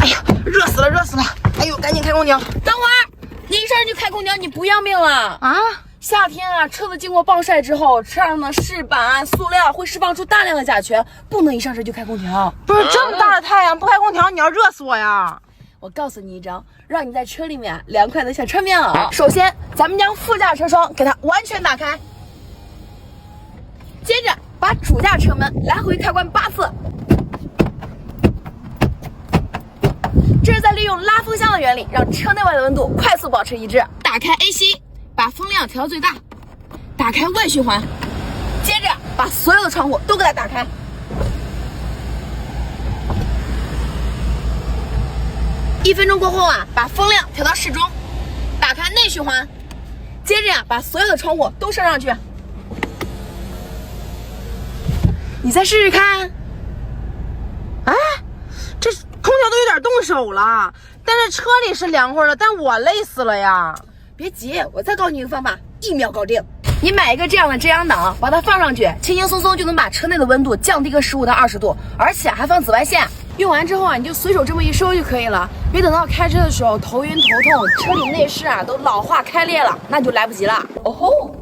哎呀，热死了，热死了！哎呦，赶紧开空调。等会儿，你一上来就开空调，你不要命了啊？夏天啊，车子经过暴晒之后，车上的饰板、塑料会释放出大量的甲醛，不能一上车就开空调。不是这么大的太阳，不开空调你要热死我呀！我告诉你一招，让你在车里面凉快的像穿棉袄。首先，咱们将副驾车窗给它完全打开，接着把主驾车门来回开关8次。这是在利用拉风箱的原理，让车内外的温度快速保持一致。打开 AC， 把风量调到最大，打开外循环，接着把所有的窗户都给它打开。1分钟过后啊，把风量调到适中，打开内循环，接着把所有的窗户都升上去。你再试试看。啊，这空调都有点动手了，但是车里是凉快的，但我累死了呀！别急，我再告诉你一个方法，1秒搞定。你买一个这样的遮阳挡，把它放上去，轻轻松松就能把车内的温度降低个15到20度，而且还放紫外线。用完之后啊，你就随手这么一收就可以了，别等到开车的时候头晕头痛，车里内饰啊都老化开裂了，那就来不及了。哦吼！